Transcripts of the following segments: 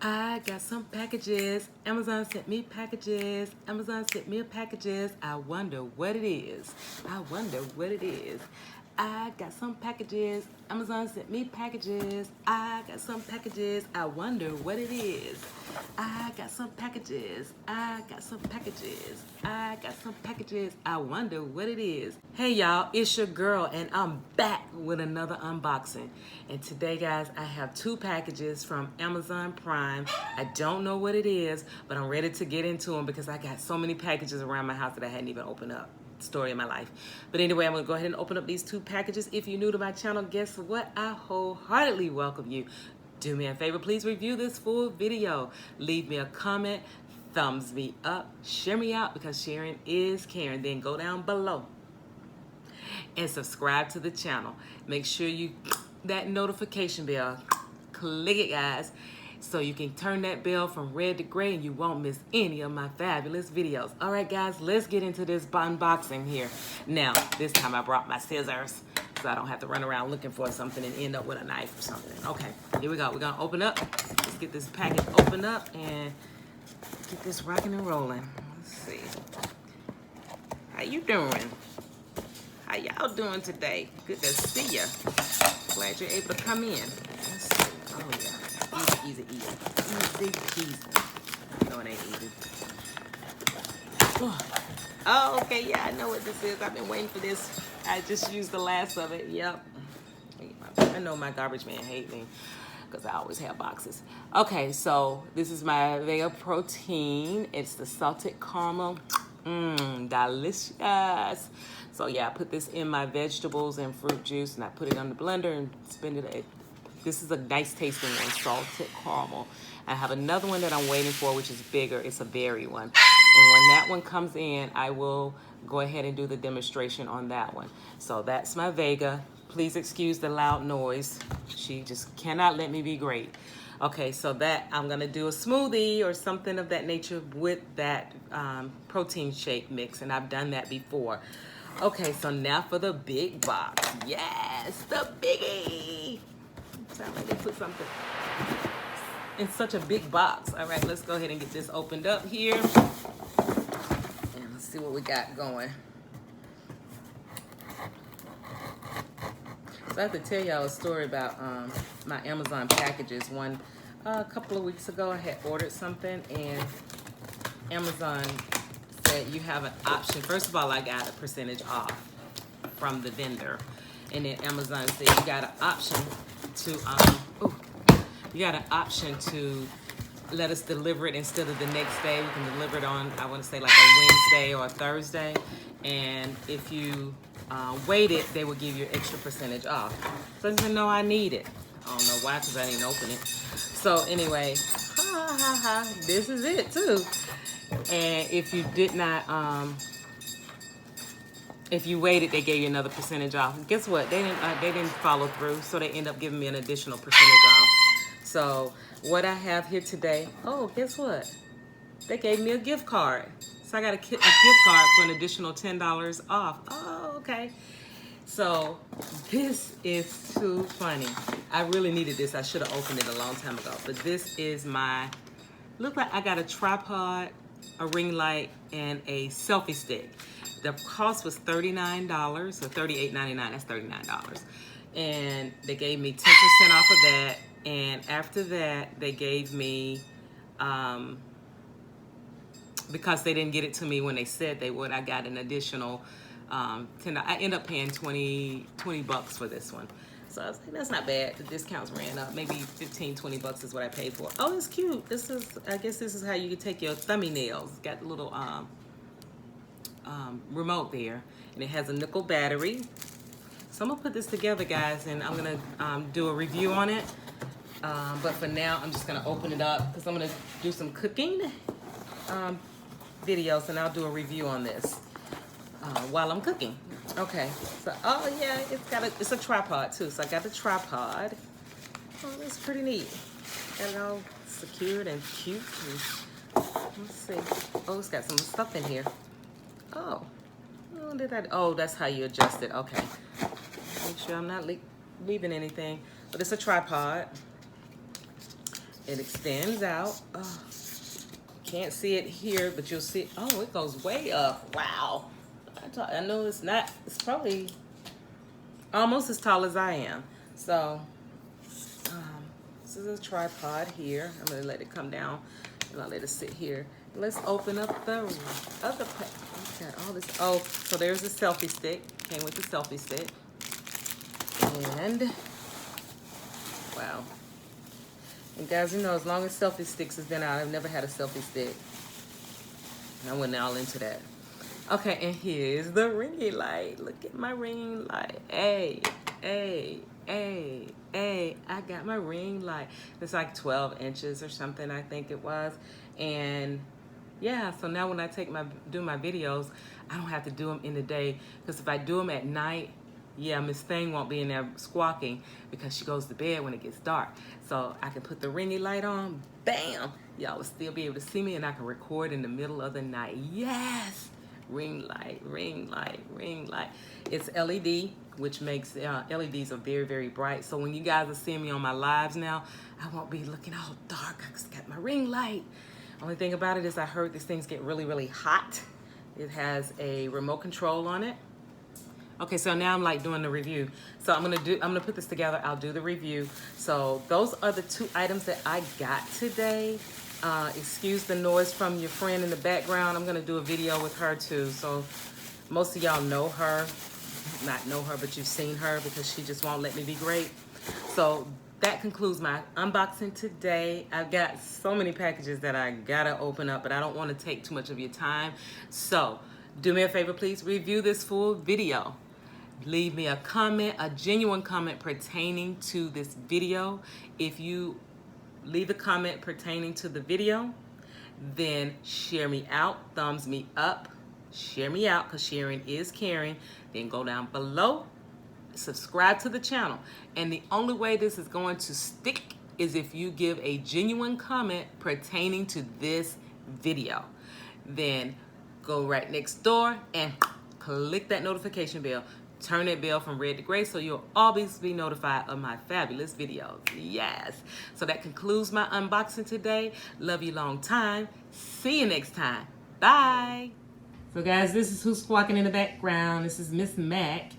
I got some packages. Amazon sent me packages. Amazon sent me packages. I wonder what it is. I wonder what it is. I got some packages. Amazon sent me packages. I got some packages. I wonder what it is. I got some packages. I got some packages. I got some packages. I wonder what it is. Hey y'all, it's your girl and I'm back with another unboxing. And today guys, I have two packages from Amazon Prime. I don't know what it is, but I'm ready to get into them because I got so many packages around my house that I hadn't even opened up. Story of my life. But anyway, I'm gonna go ahead and open up these two packages. If you're new to my channel, guess what? I wholeheartedly welcome you. Do me a favor, please review this full video. Leave me a comment, thumbs me up, share me out because sharing is caring. Then go down below and subscribe to the channel. Make sure you that notification bell, click it guys, so you can turn that bell from red to gray and you won't miss any of my fabulous videos. All right, guys, let's get into this unboxing here. Now, this time I brought my scissors so I don't have to run around looking for something and end up with a knife or something. Okay, here we go. We're gonna open up. Let's get this package open up and get this rocking and rolling. Let's see. How you doing? How y'all doing today? Good to see ya. Glad you're able to come in. Let's see. Oh, yeah. Easy. Easy peasy. No, it ain't easy. Oh, okay, yeah, I know what this is. I've been waiting for this. I just used the last of it. Yep. I know my garbage man hates me because I always have boxes. Okay, so this is my Vega protein. It's the salted caramel. Delicious. So yeah, I put this in my vegetables and fruit juice and I put it on the blender and spin it. This is a nice tasting one, salted caramel. I have another one that I'm waiting for, which is bigger. It's a berry one. And when that one comes in, I will go ahead and do the demonstration on that one. So that's my Vega. Please excuse the loud noise. She just cannot let me be great. Okay, so that I'm gonna do a smoothie or something of that nature with that protein shake mix, and I've done that before. Okay, so now for the big box. Yes, the biggie. Sound like they put something in such a big box. All right, let's go ahead and get this opened up here. And let's see what we got going. So I have to tell y'all a story about my Amazon packages. A couple of weeks ago, I had ordered something and Amazon said you have an option. First of all, I got a percentage off from the vendor. And then Amazon said you got an option to let us deliver it instead of the next day. We can deliver it on, I want to say like a Wednesday or a Thursday. And if you waited, they will give you an extra percentage off. So I said, no, I need it. I don't know why, because I didn't open it. So anyway, this is it too. And if you did not, if you waited, they gave you another percentage off. Guess what? They didn't follow through, so they end up giving me an additional percentage off. So what I have here today, oh, guess what? They gave me a gift card. So I got a gift card for an additional $10 off. Oh, okay. So this is too funny. I really needed this. I should have opened it a long time ago. But this is look like I got a tripod, a ring light, and a selfie stick. The cost was $39 or $38.99. That's $39. And they gave me 10% off of that. And after that, they gave me, because they didn't get it to me when they said they would, I got an additional $10. I end up paying 20 bucks for this one. So I was like, that's not bad. The discounts ran up. Maybe 15, 20 bucks is what I paid for. Oh, it's cute. I guess this is how you can take your thumbnails. It's got a little remote there. And it has a nickel battery. So I'm gonna put this together, guys, and I'm gonna do a review on it. But for now, I'm just gonna open it up because I'm gonna do some cooking videos, and I'll do a review on this while I'm cooking. Okay, so oh yeah, it's a tripod too. So I got the tripod. Oh, that's pretty neat. Got it all secured and cute. And, let's see. Oh, it's got some stuff in here. Oh, that's how you adjust it. Okay, make sure I'm not leaving anything. But it's a tripod. It extends out. Oh, can't see it here, but you'll see. Oh, it goes way up. Wow. I know it's not. It's probably almost as tall as I am. So this is a tripod here. I'm gonna let it come down and I'll let it sit here. Let's open up the other pack. Got all this. Oh, so there's the selfie stick. Came with the selfie stick. And wow. And guys, you know, as long as selfie sticks has been out, I've never had a selfie stick. And I went all into that. Okay, and here's the ringy light. Look at my ring light. Hey, hey, hey, hey. I got my ring light. It's like 12 inches or something, I think it was. And yeah, so now when I do my videos, I don't have to do them in the day. Because if I do them at night, yeah, Miss Thing won't be in there squawking because she goes to bed when it gets dark. So I can put the ringy light on, bam! Y'all will still be able to see me and I can record in the middle of the night. Yes! Ring light, ring light, ring light. It's LED, which makes, LEDs are very, very bright. So when you guys are seeing me on my lives now, I won't be looking all dark. I just got my ring light. Only thing about it is I heard these things get really, really hot. It has a remote control on it. Okay, so now I'm like doing the review. So I'm gonna put this together. I'll do the review. So those are the 2 items that I got today. Excuse the noise from your friend in the background. I'm gonna do a video with her too. So most of y'all know her, not know her, but you've seen her because she just won't let me be great. So that concludes my unboxing today. I've got so many packages that I gotta open up, but I don't wanna take too much of your time. So do me a favor, please review this full video. Leave me a comment, a genuine comment pertaining to this video. If you leave a comment pertaining to the video, then share me out, thumbs me up, share me out because sharing is caring. Then go down below, subscribe to the channel. And the only way this is going to stick is if you give a genuine comment pertaining to this video. Then go right next door and click that notification bell. Turn that bell from red to gray so you'll always be notified of my fabulous videos. Yes. So that concludes my unboxing today. Love you long time. See you next time. Bye. So guys, this is who's squawking in the background. This is Miss Mac.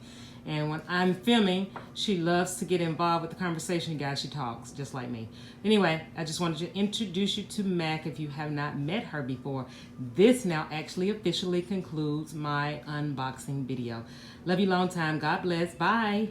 And when I'm filming, she loves to get involved with the conversation. Guys, she talks just like me. Anyway, I just wanted to introduce you to Mac if you have not met her before. This now actually officially concludes my unboxing video. Love you long time. God bless. Bye.